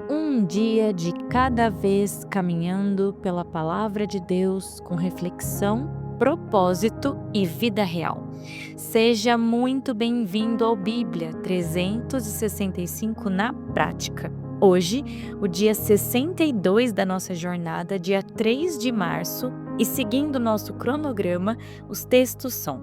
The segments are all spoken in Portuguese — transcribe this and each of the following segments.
Um dia de cada vez caminhando pela palavra de Deus com reflexão, propósito e vida real. Seja muito bem-vindo ao Bíblia 365 na prática. Hoje, o dia 62 da nossa jornada, dia 3 de março, e seguindo nosso cronograma, os textos são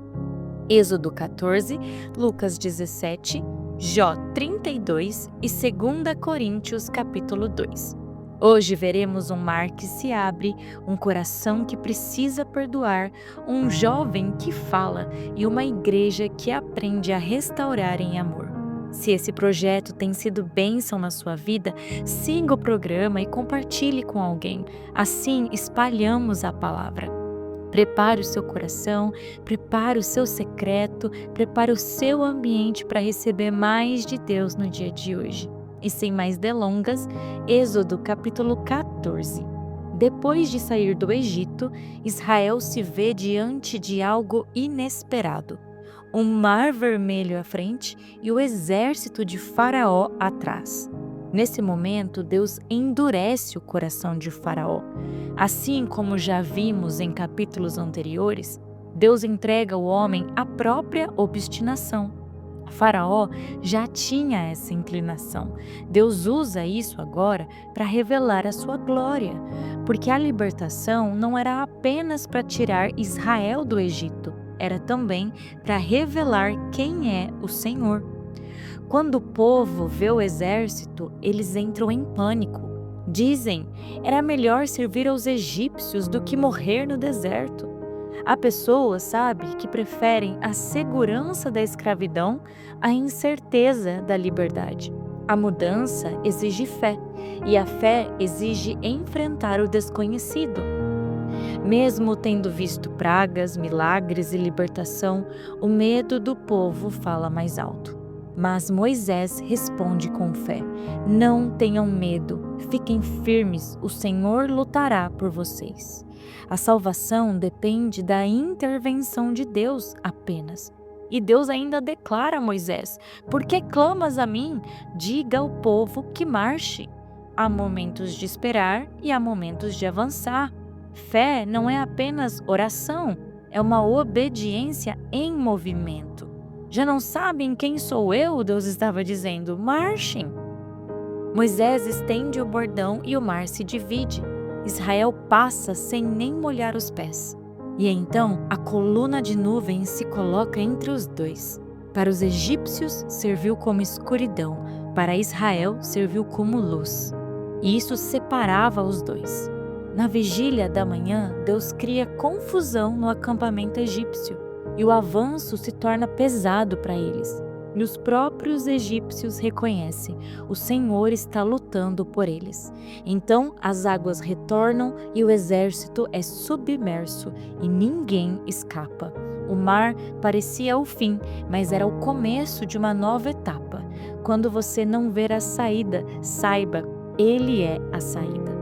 Êxodo 14, Lucas 17, Jó 32 e 2 Coríntios capítulo 2. Hoje veremos um mar que se abre, um coração que precisa perdoar, um jovem que fala e uma igreja que aprende a restaurar em amor. Se esse projeto tem sido bênção na sua vida, siga o programa e compartilhe com alguém. Assim espalhamos a palavra. Prepare o seu coração, prepare o seu secreto, prepare o seu ambiente para receber mais de Deus no dia de hoje. E sem mais delongas, Êxodo capítulo 14. Depois de sair do Egito, Israel se vê diante de algo inesperado. Um mar vermelho à frente e o exército de Faraó atrás. Nesse momento, Deus endurece o coração de Faraó. Assim como já vimos em capítulos anteriores, Deus entrega ao homem a própria obstinação. Faraó já tinha essa inclinação. Deus usa isso agora para revelar a sua glória, porque a libertação não era apenas para tirar Israel do Egito, era também para revelar quem é o Senhor. Quando o povo vê o exército, eles entram em pânico. Dizem, era melhor servir aos egípcios do que morrer no deserto. Há pessoas, sabe, que preferem a segurança da escravidão à incerteza da liberdade. A mudança exige fé, e a fé exige enfrentar o desconhecido. Mesmo tendo visto pragas, milagres e libertação, o medo do povo fala mais alto. Mas Moisés responde com fé: não tenham medo, fiquem firmes, o Senhor lutará por vocês. A salvação depende da intervenção de Deus apenas. E Deus ainda declara a Moisés: por que clamas a mim? Diga ao povo que marche. Há momentos de esperar e há momentos de avançar. Fé não é apenas oração, é uma obediência em movimento. Já não sabem quem sou eu? Deus estava dizendo, marchem. Moisés estende o bordão e o mar se divide. Israel passa sem nem molhar os pés. E então a coluna de nuvem se coloca entre os dois. Para os egípcios serviu como escuridão, para Israel serviu como luz. E isso separava os dois. Na vigília da manhã, Deus cria confusão no acampamento egípcio. E o avanço se torna pesado para eles. E os próprios egípcios reconhecem, o Senhor está lutando por eles. Então as águas retornam e o exército é submerso e ninguém escapa. O mar parecia o fim, mas era o começo de uma nova etapa. Quando você não ver a saída, saiba, Ele é a saída.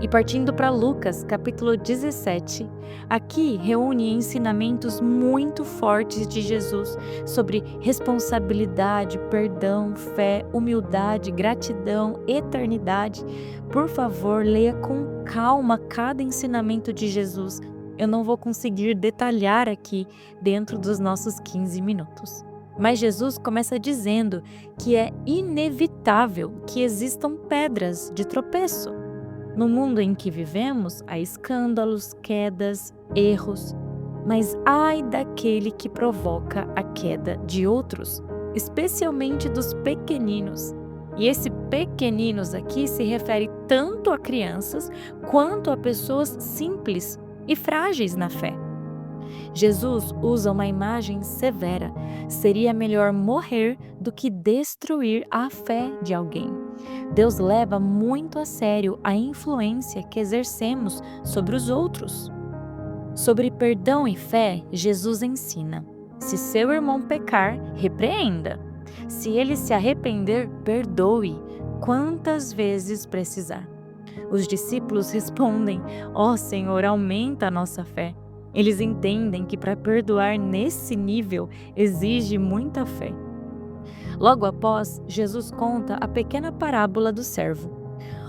E partindo para Lucas, capítulo 17, aqui reúne ensinamentos muito fortes de Jesus sobre responsabilidade, perdão, fé, humildade, gratidão, eternidade. Por favor, leia com calma cada ensinamento de Jesus. Eu não vou conseguir detalhar aqui dentro dos nossos 15 minutos. Mas Jesus começa dizendo que é inevitável que existam pedras de tropeço. No mundo em que vivemos, há escândalos, quedas, erros, mas ai daquele que provoca a queda de outros, especialmente dos pequeninos. E esse pequeninos aqui se refere tanto a crianças quanto a pessoas simples e frágeis na fé. Jesus usa uma imagem severa. Seria melhor morrer do que destruir a fé de alguém. Deus leva muito a sério a influência que exercemos sobre os outros. Sobre perdão e fé, Jesus ensina: se seu irmão pecar, repreenda. Se ele se arrepender, perdoe, quantas vezes precisar. Os discípulos respondem: ó Senhor, aumenta a nossa fé. Eles entendem que para perdoar nesse nível exige muita fé. Logo após, Jesus conta a pequena parábola do servo.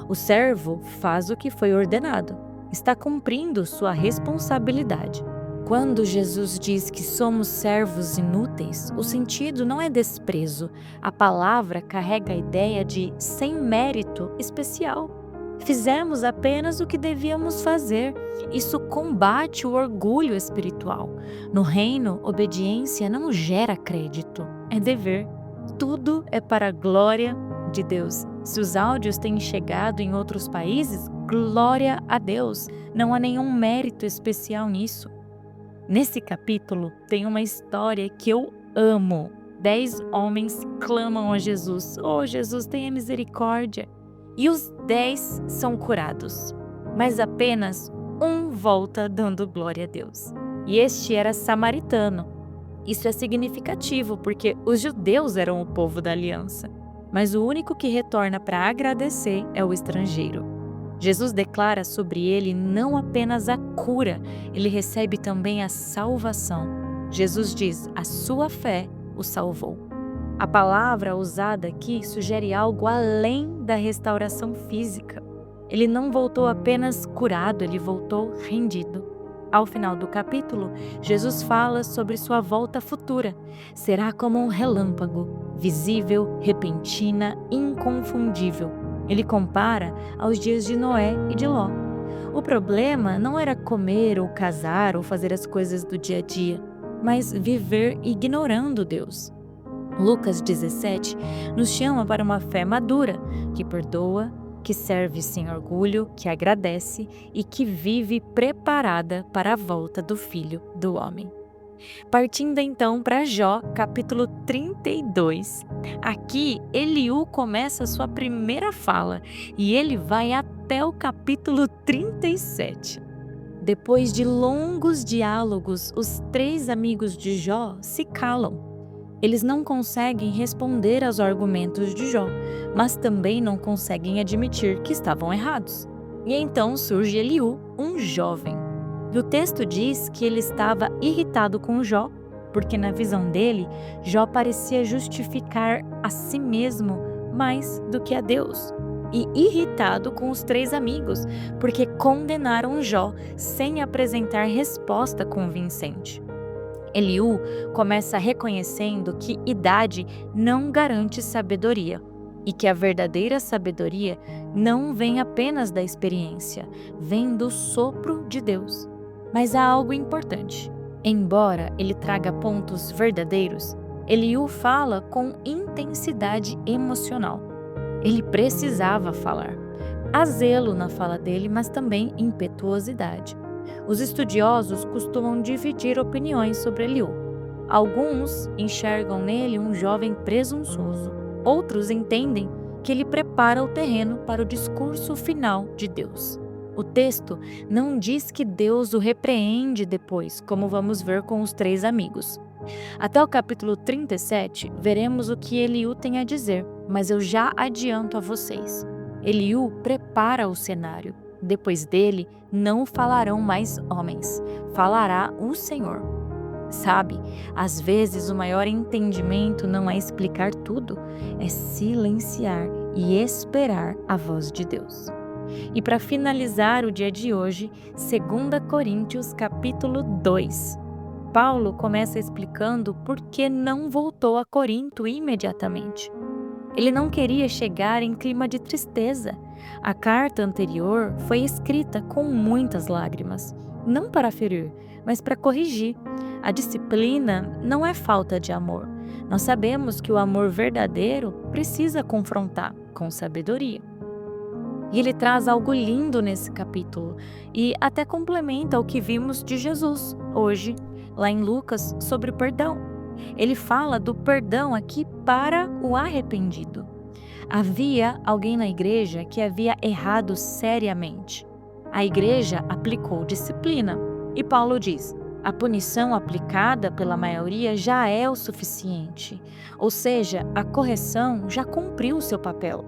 O servo faz o que foi ordenado, está cumprindo sua responsabilidade. Quando Jesus diz que somos servos inúteis, o sentido não é desprezo. A palavra carrega a ideia de sem mérito especial. Fizemos apenas o que devíamos fazer. Isso combate o orgulho espiritual. No reino, obediência não gera crédito, é dever. Tudo é para a glória de Deus. Se os áudios têm chegado em outros países, glória a Deus. Não há nenhum mérito especial nisso. Nesse capítulo tem uma história que eu amo. 10 homens clamam a Jesus: "Oh, Jesus, tenha misericórdia!" E os 10 são curados, mas apenas um volta dando glória a Deus. E este era samaritano. Isso é significativo porque os judeus eram o povo da aliança, mas o único que retorna para agradecer é o estrangeiro. Jesus declara sobre ele não apenas a cura, ele recebe também a salvação. Jesus diz: a sua fé o salvou. A palavra usada aqui sugere algo além da restauração física. Ele não voltou apenas curado, ele voltou rendido. Ao final do capítulo, Jesus fala sobre sua volta futura. Será como um relâmpago, visível, repentina, inconfundível. Ele compara aos dias de Noé e de Ló. O problema não era comer ou casar ou fazer as coisas do dia a dia, mas viver ignorando Deus. Lucas 17 nos chama para uma fé madura, que perdoa, que serve sem orgulho, que agradece e que vive preparada para a volta do Filho do Homem. Partindo então para Jó, capítulo 32. Aqui, Eliú começa a sua primeira fala e ele vai até o capítulo 37. Depois de longos diálogos, os 3 amigos de Jó se calam. Eles não conseguem responder aos argumentos de Jó, mas também não conseguem admitir que estavam errados. E então surge Eliú, um jovem. E o texto diz que ele estava irritado com Jó, porque na visão dele, Jó parecia justificar a si mesmo mais do que a Deus. E irritado com os 3 amigos, porque condenaram Jó sem apresentar resposta convincente. Eliú começa reconhecendo que idade não garante sabedoria e que a verdadeira sabedoria não vem apenas da experiência, vem do sopro de Deus. Mas há algo importante. Embora ele traga pontos verdadeiros, Eliú fala com intensidade emocional. Ele precisava falar. Há zelo na fala dele, mas também impetuosidade. Os estudiosos costumam dividir opiniões sobre Eliú. Alguns enxergam nele um jovem presunçoso. Outros entendem que ele prepara o terreno para o discurso final de Deus. O texto não diz que Deus o repreende depois, como vamos ver com os 3 amigos. Até o capítulo 37, veremos o que Eliú tem a dizer, mas eu já adianto a vocês. Eliú prepara o cenário. Depois dele, não falarão mais homens, falará o Senhor. Sabe, às vezes o maior entendimento não é explicar tudo, é silenciar e esperar a voz de Deus. E para finalizar o dia de hoje, 2 Coríntios capítulo 2. Paulo começa explicando por que não voltou a Corinto imediatamente. Ele não queria chegar em clima de tristeza. A carta anterior foi escrita com muitas lágrimas, não para ferir, mas para corrigir. A disciplina não é falta de amor. Nós sabemos que o amor verdadeiro precisa confrontar com sabedoria. E ele traz algo lindo nesse capítulo e até complementa o que vimos de Jesus hoje, lá em Lucas, sobre o perdão. Ele fala do perdão aqui para o arrependido. Havia alguém na igreja que havia errado seriamente. A igreja aplicou disciplina e Paulo diz: a punição aplicada pela maioria já é o suficiente, ou seja, a correção já cumpriu o seu papel.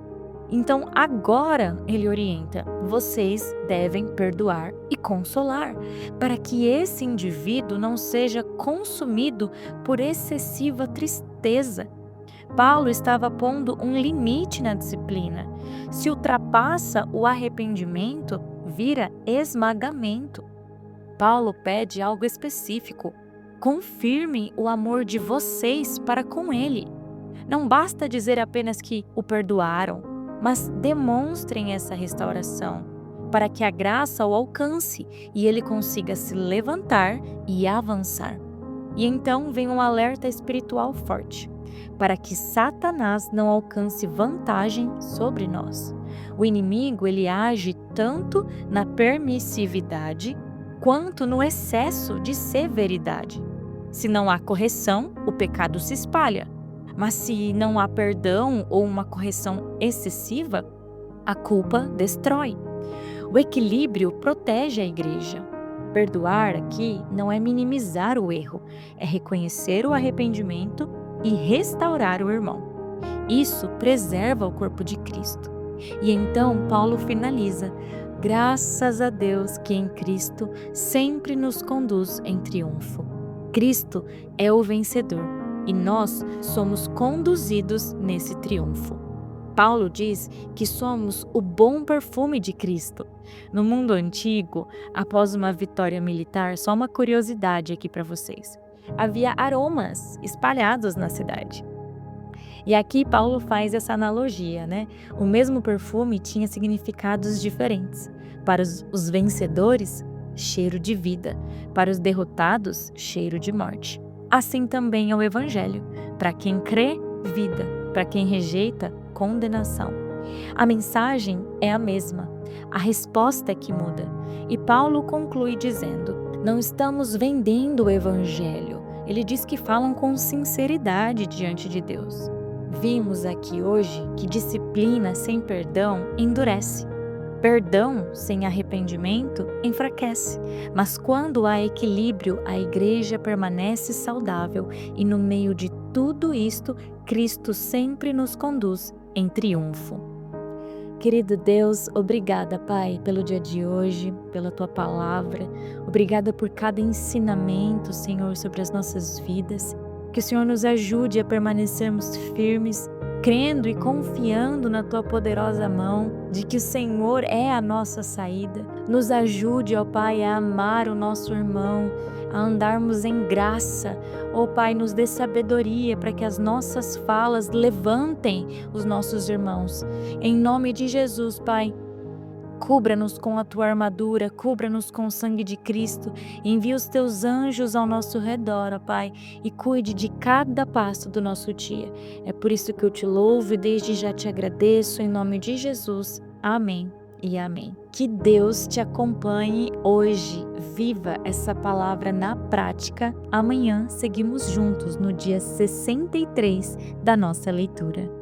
Então agora ele orienta: vocês devem perdoar e consolar, para que esse indivíduo não seja consumido por excessiva tristeza. Paulo estava pondo um limite na disciplina. Se ultrapassa o arrependimento, vira esmagamento. Paulo pede algo específico: confirmem o amor de vocês para com ele. Não basta dizer apenas que o perdoaram, mas demonstrem essa restauração, para que a graça o alcance e ele consiga se levantar e avançar. E então vem um alerta espiritual forte, para que Satanás não alcance vantagem sobre nós. O inimigo, ele age tanto na permissividade quanto no excesso de severidade. Se não há correção, o pecado se espalha. Mas se não há perdão ou uma correção excessiva, a culpa destrói. O equilíbrio protege a igreja. Perdoar aqui não é minimizar o erro, é reconhecer o arrependimento e restaurar o irmão. Isso preserva o corpo de Cristo. E então Paulo finaliza: graças a Deus que em Cristo sempre nos conduz em triunfo. Cristo é o vencedor e nós somos conduzidos nesse triunfo. Paulo diz que somos o bom perfume de Cristo. No mundo antigo, após uma vitória militar, só uma curiosidade aqui para vocês: havia aromas espalhados na cidade. E aqui Paulo faz essa analogia, né? O mesmo perfume tinha significados diferentes. Para os vencedores, cheiro de vida. Para os derrotados, cheiro de morte. Assim também é o Evangelho. Para quem crê, vida. Para quem rejeita, condenação. A mensagem é a mesma. A resposta é que muda. E Paulo conclui dizendo: não estamos vendendo o Evangelho. Ele diz que falam com sinceridade diante de Deus. Vimos aqui hoje que disciplina sem perdão endurece. Perdão sem arrependimento enfraquece. Mas quando há equilíbrio, a igreja permanece saudável e no meio de tudo isto, Cristo sempre nos conduz em triunfo. Querido Deus, obrigada, Pai, pelo dia de hoje, pela Tua palavra. Obrigada por cada ensinamento, Senhor, sobre as nossas vidas. Que o Senhor nos ajude a permanecermos firmes, crendo e confiando na Tua poderosa mão, de que o Senhor é a nossa saída. Nos ajude, ó Pai, a amar o nosso irmão, a andarmos em graça. Ó Pai, nos dê sabedoria para que as nossas falas levantem os nossos irmãos. Em nome de Jesus, Pai, cubra-nos com a Tua armadura, cubra-nos com o sangue de Cristo, envia os Teus anjos ao nosso redor, ó Pai, e cuide de cada passo do nosso dia. É por isso que eu te louvo e desde já te agradeço, em nome de Jesus. Amém e amém. Que Deus te acompanhe hoje. Viva essa palavra na prática. Amanhã seguimos juntos no dia 63 da nossa leitura.